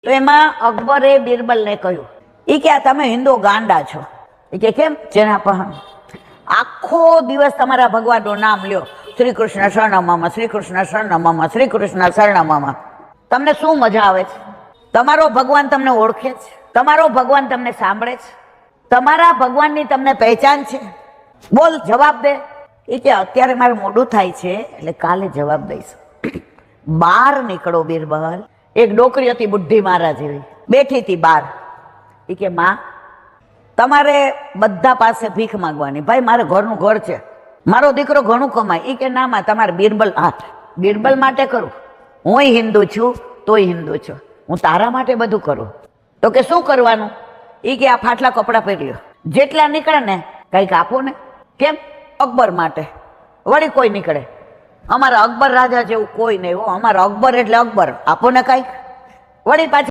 તો એમાં અકબરે બિરબલને કહ્યું, એ કે આ તમે હિન્દુ ગાંડા છો. એ કે કેમ? જેના પર આખો દિવસ તમારા ભગવાનનું નામ લ્યો, શ્રી કૃષ્ણ શરણમમાં, શ્રી કૃષ્ણ શરણમમાં, શ્રી કૃષ્ણ શરણમમાં. તમને શું મજા આવે છે? તમારો ભગવાન તમને ઓળખે છે? તમારો ભગવાન તમને સાંભળે છે? તમારા ભગવાનની તમને પહેચાન છે? બોલ, જવાબ દે. એ કે અત્યારે મારે મોડું થાય છે, એટલે કાલે જવાબ દઈશ. બહાર નીકળો બિરબલ. એક ડોકરી હતી બુદ્ધિ મારા જેવી, બેઠી હતી બહાર. એ કે માં, તમારે બધા પાસે ભીખ માંગવાની. ભાઈ, મારે ઘરનું ઘર છે, મારો દીકરો ઘણું કમાય. એ કે ના માં, તમારે બિરબલ, હા બિરબલ માટે કરું. હું હિન્દુ છું, તોય હિન્દુ છું, હું તારા માટે બધું કરું. તો કે શું કરવાનું? એ કે આ ફાટલા કપડાં પહેર્યો, જેટલા નીકળે ને કંઈક આપો ને. કેમ? અકબર માટે. વળી કોઈ નીકળે? અમારા અકબર રાજા જેવું કોઈ નહીં હો, અમારા અકબર એટલે અકબર, આપો ને કંઈક. વળી પાછું